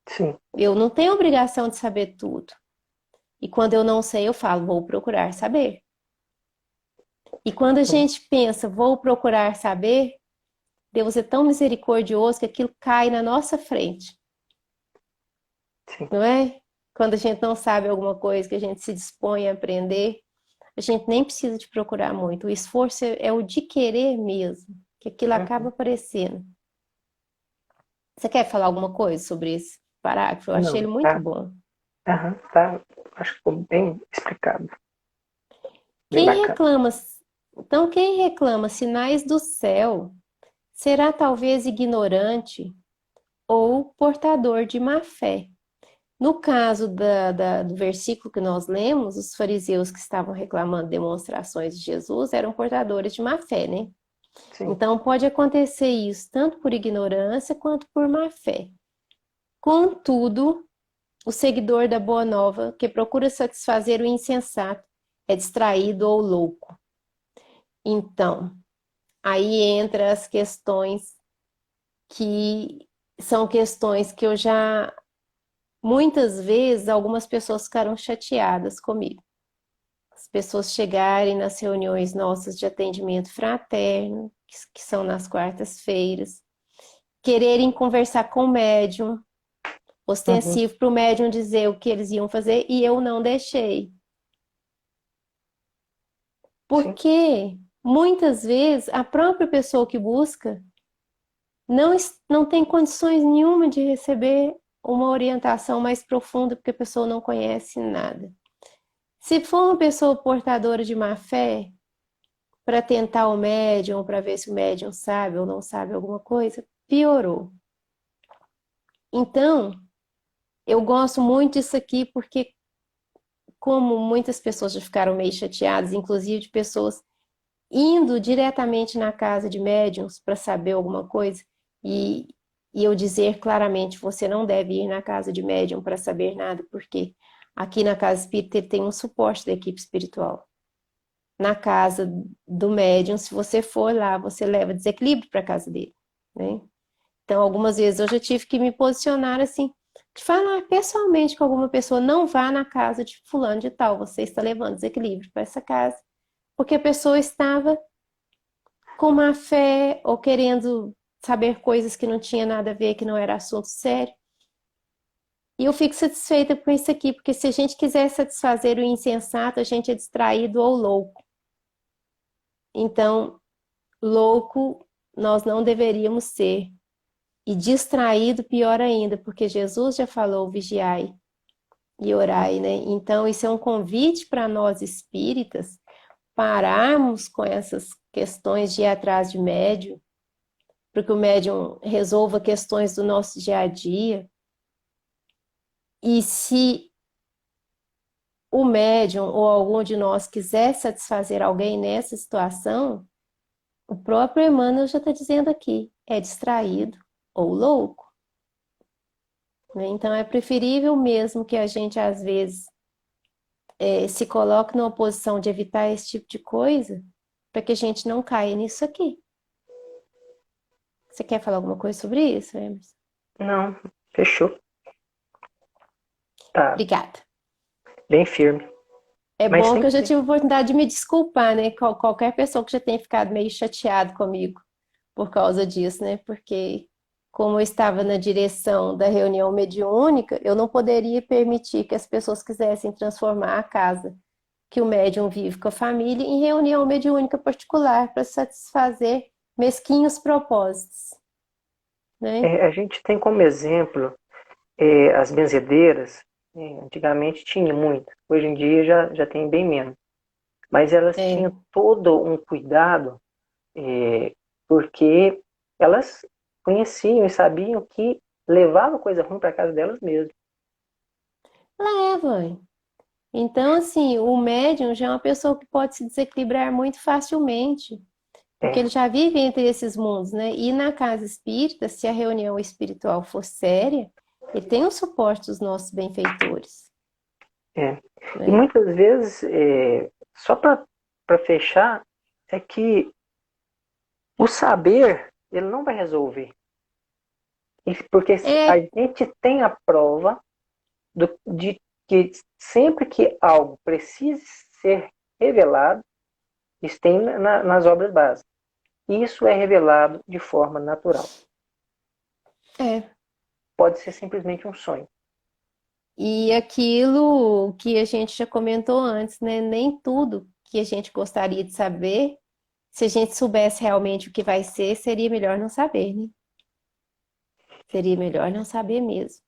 Sim. Eu não tenho obrigação de saber tudo. E quando eu não sei, eu falo, vou procurar saber. E quando a gente pensa, vou procurar saber, Deus é tão misericordioso que aquilo cai na nossa frente, Sim. não é? Quando a gente não sabe alguma coisa que a gente se dispõe a aprender, a gente nem precisa de procurar muito. O esforço é o de querer mesmo, que aquilo acaba aparecendo. Você quer falar alguma coisa sobre esse parágrafo? Eu achei Não, ele muito tá. bom. Aham, tá. Acho que ficou bem explicado. Bem Quem bacana. reclama, então quem reclama sinais do céu será talvez ignorante ou portador de má fé. No caso do versículo que nós lemos, os fariseus que estavam reclamando demonstrações de Jesus eram portadores de má fé, né? Sim. Então pode acontecer isso tanto por ignorância quanto por má fé. Contudo, o seguidor da Boa Nova, que procura satisfazer o insensato, é distraído ou louco. Então, aí entra as questões que são questões que eu já, muitas vezes, algumas pessoas ficaram chateadas comigo. as pessoas chegarem nas reuniões nossas de atendimento fraterno, que são nas quartas-feiras, quererem conversar com o médium, Uhum. ostensivo para o médium dizer o que eles iam fazer e eu não deixei. Sim. Porque muitas vezes a própria pessoa que busca não tem condições nenhuma de receber uma orientação mais profunda, porque a pessoa não conhece nada. Se for uma pessoa portadora de má fé, para tentar o médium, ou para ver se o médium sabe ou não sabe alguma coisa, piorou. Então, eu gosto muito disso aqui porque, como muitas pessoas já ficaram meio chateadas, inclusive de pessoas indo diretamente na casa de médiums para saber alguma coisa, e, e eu dizer claramente, você não deve ir na casa de médium para saber nada, porque aqui na casa espírita ele tem um suporte da equipe espiritual. Na casa do médium, se você for lá, você leva desequilíbrio para a casa dele, né? Então, algumas vezes eu já tive que me posicionar assim, de falar pessoalmente com alguma pessoa, não vá na casa de fulano de tal, você está levando desequilíbrio para essa casa, porque a pessoa estava com má fé ou querendo saber coisas que não tinha nada a ver, que não era assunto sério. E eu fico satisfeita com isso aqui, porque se a gente quiser satisfazer o insensato, a gente é distraído ou louco. Então, louco nós não deveríamos ser. E distraído, pior ainda, porque Jesus já falou: vigiai e orai, né? Então, isso é um convite para nós espíritas pararmos com essas questões de ir atrás de médium, para que o médium resolva questões do nosso dia a dia. E se o médium ou algum de nós quiser satisfazer alguém nessa situação, o próprio Emmanuel já está dizendo aqui, é distraído ou louco, né? Então é preferível mesmo que a gente, às vezes, se coloque numa posição de evitar esse tipo de coisa, para que a gente não caia nisso aqui. Você quer falar alguma coisa sobre isso, Emerson? Não, fechou. Tá Obrigada. bem firme. É Mas bom tem que eu que já ser. tive a oportunidade de me desculpar, né? Qualquer pessoa que já tenha ficado meio chateado comigo por causa disso, né? Porque como eu estava na direção da reunião mediúnica, eu não poderia permitir que as pessoas quisessem transformar a casa que o médium vive com a família em reunião mediúnica particular para satisfazer mesquinhos propósitos, né? A gente tem como exemplo as benzedeiras. Antigamente tinha muito, hoje em dia já tem bem menos. Mas elas É, tinham todo um cuidado, porque elas conheciam e sabiam que levava coisa ruim para casa delas mesmas. leva. Então, assim, o médium já é uma pessoa que pode se desequilibrar muito facilmente, porque É, ele já vive entre esses mundos, né? E na casa espírita, se a reunião espiritual for séria, ele tem o suporte dos nossos benfeitores, é. E né? muitas vezes, só para fechar, é que o saber ele não vai resolver. Porque a É, gente tem a prova de que sempre que algo precise ser revelado, isso tem nas obras básicas. Isso é revelado de forma natural. é. Pode ser simplesmente um sonho. E aquilo que a gente já comentou antes, né? Nem tudo que a gente gostaria de saber, se a gente soubesse realmente o que vai ser, seria melhor não saber, né? Seria melhor não saber mesmo.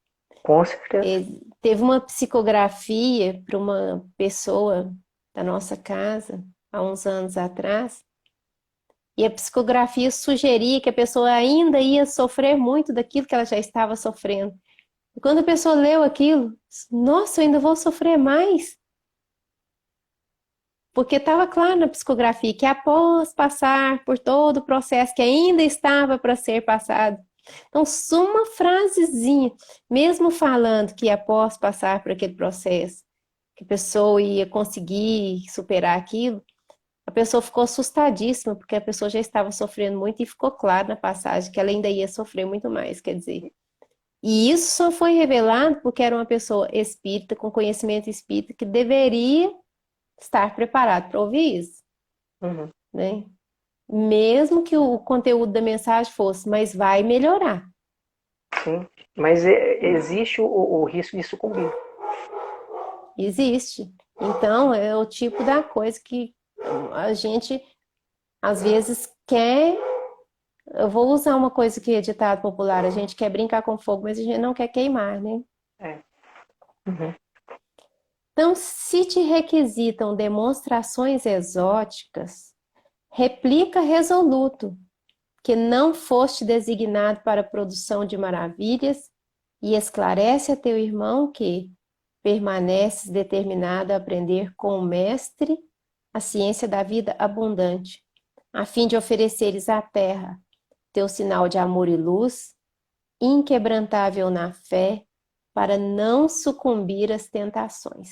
Com certeza. É, teve uma psicografia para uma pessoa da nossa casa, há uns anos atrás, e a psicografia sugeria que a pessoa ainda ia sofrer muito daquilo que ela já estava sofrendo. E quando a pessoa leu aquilo, nossa, eu ainda vou sofrer mais. Porque estava claro na psicografia que após passar por todo o processo que ainda estava para ser passado. Então, só uma frasezinha, mesmo falando que após passar por aquele processo, que a pessoa ia conseguir superar aquilo, a pessoa ficou assustadíssima, porque a pessoa já estava sofrendo muito e ficou claro na passagem que ela ainda ia sofrer muito mais, quer dizer. E isso só foi revelado porque era uma pessoa espírita, com conhecimento espírita, que deveria estar preparado para ouvir isso, Uhum. né? Mesmo que o conteúdo da mensagem fosse, mas vai melhorar. Sim. Mas existe o risco de sucumbir. Existe. Então, é o tipo da coisa que a gente, às vezes, quer. Eu vou usar uma coisa que é ditado popular: a gente quer brincar com fogo, mas a gente não quer queimar, né? É. Uhum. Então, se te requisitam demonstrações exóticas, replica resoluto que não foste designado para a produção de maravilhas e esclarece a teu irmão que permaneces determinado a aprender com o Mestre a ciência da vida abundante, a fim de ofereceres à terra teu sinal de amor e luz, inquebrantável na fé, para não sucumbir às tentações.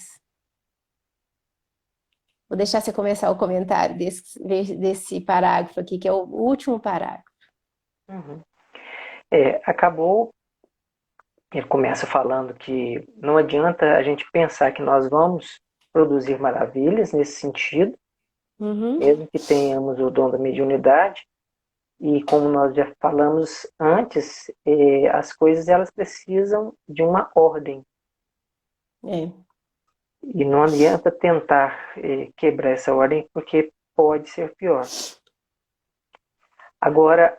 Vou deixar você começar o comentário desse parágrafo aqui, que é o último parágrafo. Uhum. Acabou. Ele começa falando que não adianta a gente pensar que nós vamos produzir maravilhas nesse sentido, Uhum. mesmo que tenhamos o dom da mediunidade. E como nós já falamos antes, as coisas elas precisam de uma ordem. É. E não adianta tentar quebrar essa ordem, porque pode ser pior. Agora,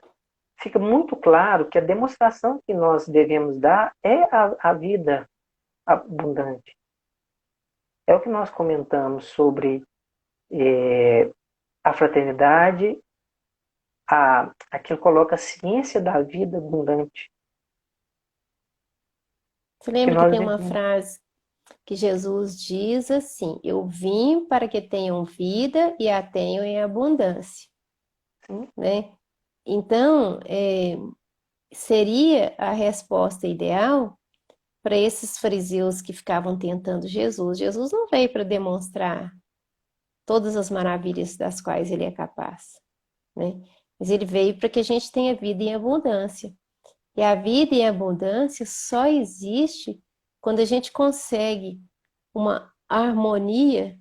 fica muito claro que a demonstração que nós devemos dar é a vida abundante. É o que nós comentamos sobre a fraternidade, aqui ele coloca a ciência da vida abundante. Você Que lembra que nós tem uma devemos. frase que Jesus diz assim: Eu vim para que tenham vida e a tenham em abundância, Sim, né? Então, seria a resposta ideal para esses fariseus que ficavam tentando Jesus. Jesus não veio para demonstrar todas as maravilhas das quais ele é capaz, né? Mas ele veio para que a gente tenha vida em abundância. E a vida em abundância só existe quando a gente consegue uma harmonia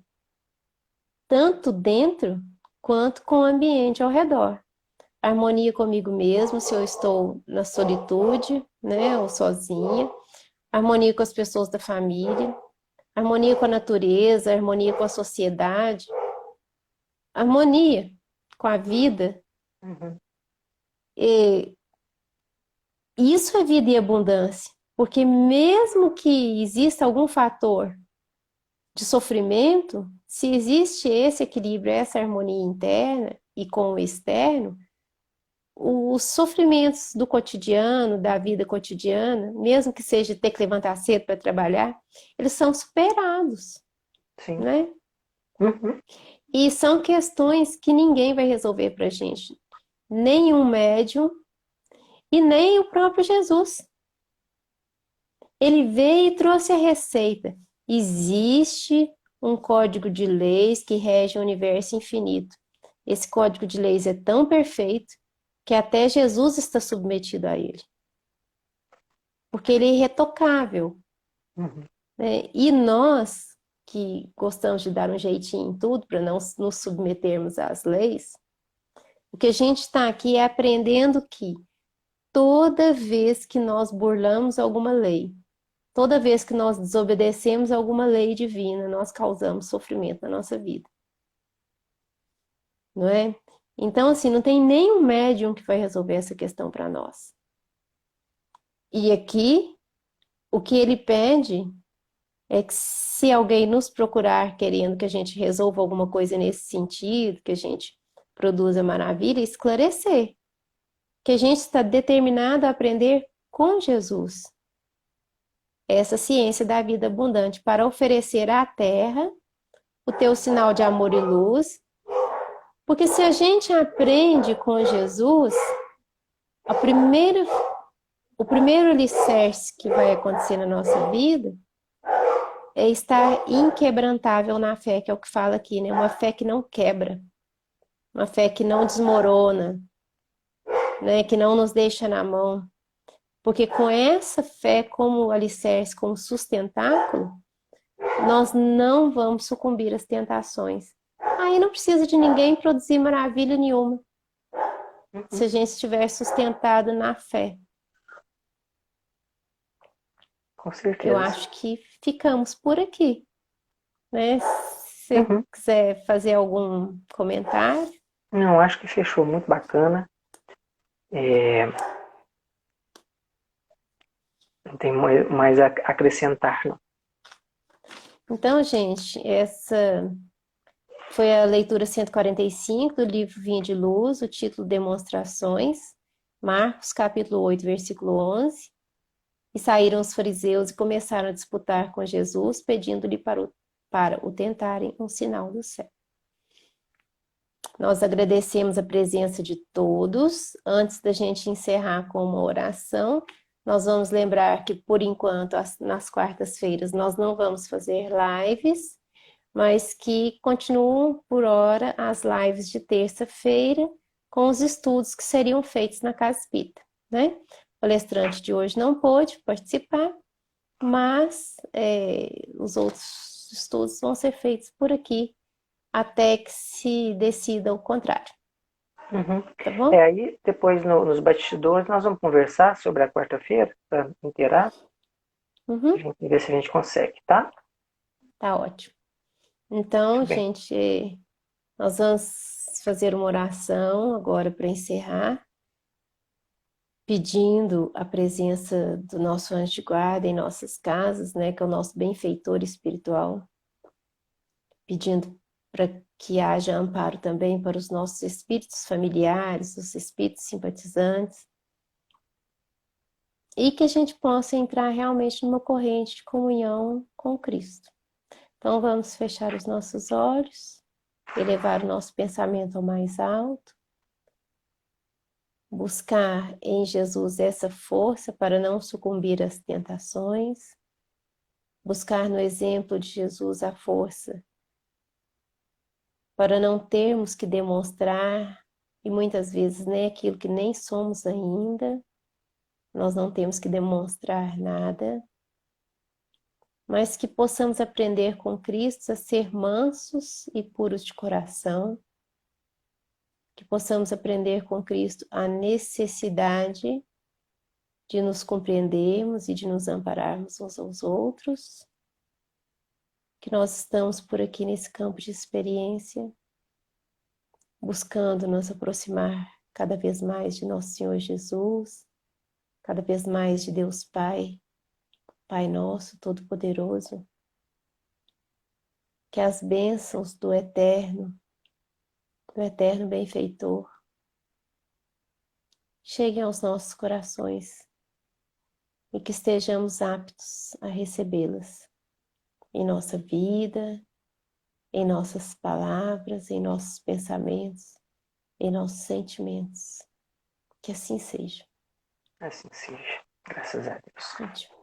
tanto dentro quanto com o ambiente ao redor. Harmonia comigo mesmo, se eu estou na solitude, né, ou sozinha. Harmonia com as pessoas da família. Harmonia com a natureza, harmonia com a sociedade. Harmonia com a vida. uhum, E isso é vida em abundância. Porque mesmo que exista algum fator de sofrimento, se existe esse equilíbrio, essa harmonia interna e com o externo, os sofrimentos do cotidiano, da vida cotidiana, mesmo que seja ter que levantar cedo para trabalhar, eles são superados, sim. né? Uhum, E são questões que ninguém vai resolver para a gente, nem um médium e nem o próprio Jesus. Ele veio e trouxe a receita. Existe um código de leis que rege o universo infinito. Esse código de leis é tão perfeito que até Jesus está submetido a ele, porque ele é irretocável, uhum, né? E nós, que gostamos de dar um jeitinho em tudo para não nos submetermos às leis, o que a gente está aqui é aprendendo que toda vez que nós burlamos alguma lei, toda vez que nós desobedecemos alguma lei divina, nós causamos sofrimento na nossa vida, não é? Então, assim, não tem nenhum médium que vai resolver essa questão para nós. E aqui, o que ele pede é que se alguém nos procurar querendo que a gente resolva alguma coisa nesse sentido, que a gente produza maravilha, esclarecer que a gente está determinado a aprender com Jesus essa ciência da vida abundante para oferecer à terra o teu sinal de amor e luz, porque se a gente aprende com Jesus, a primeira, o primeiro alicerce que vai acontecer na nossa vida é estar inquebrantável na fé, que é o que fala aqui, né? Uma fé que não quebra, uma fé que não desmorona, né? Que não nos deixa na mão. Porque com essa fé como alicerce, como sustentáculo, nós não vamos sucumbir às tentações. Aí não precisa de ninguém produzir maravilha nenhuma, se a gente estiver sustentado na fé. Com Eu certeza. acho que ficamos por aqui, né? Se você Uhum. quiser fazer algum comentário. Não, acho que fechou muito bacana. É, não tem mais a acrescentar, não. Então, gente, essa foi a leitura 145 do livro Vinha de Luz, o título Demonstrações, Marcos capítulo 8, versículo 11. E saíram os fariseus e começaram a disputar com Jesus, pedindo-lhe para o tentarem um sinal do céu. Nós agradecemos a presença de todos. Antes da gente encerrar com uma oração, nós vamos lembrar que, por enquanto, nas quartas-feiras, nós não vamos fazer lives, mas que continuam por hora as lives de terça-feira com os estudos que seriam feitos na Casa Espírita, né? O palestrante de hoje não pôde participar, mas os outros estudos vão ser feitos por aqui até que se decida o contrário, Uhum. tá bom? Aí, depois nos bastidores, nós vamos conversar sobre a quarta-feira, para inteirar, a Uhum, gente ver se a gente consegue, tá? tá ótimo. Então, Muito bem. gente, nós vamos fazer uma oração agora para encerrar, pedindo a presença do nosso anjo de guarda em nossas casas, né, que é o nosso benfeitor espiritual, pedindo para que haja amparo também para os nossos espíritos familiares, os espíritos simpatizantes, e que a gente possa entrar realmente numa corrente de comunhão com Cristo. Então vamos fechar os nossos olhos, elevar o nosso pensamento ao mais alto, buscar em Jesus essa força para não sucumbir às tentações, buscar no exemplo de Jesus a força para não termos que demonstrar, e muitas vezes nem aquilo que nem somos ainda, nós não temos que demonstrar nada, mas que possamos aprender com Cristo a ser mansos e puros de coração, que possamos aprender com Cristo a necessidade de nos compreendermos e de nos ampararmos uns aos outros, que nós estamos por aqui nesse campo de experiência, buscando nos aproximar cada vez mais de nosso Senhor Jesus, cada vez mais de Deus Pai, Pai nosso, Todo-Poderoso, que as bênçãos do Eterno Benfeitor, cheguem aos nossos corações e que estejamos aptos a recebê-las em nossa vida, em nossas palavras, em nossos pensamentos, em nossos sentimentos. Que assim seja. Assim seja. Graças a Deus. Ótimo.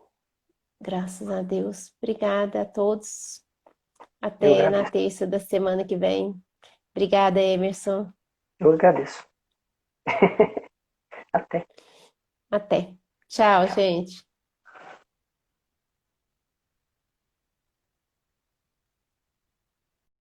Graças a Deus. Obrigada a todos. Eu Até na agradeço. terça da semana que vem. Obrigada, Emerson. Eu agradeço. Até. Até. Tchau, Tchau. gente.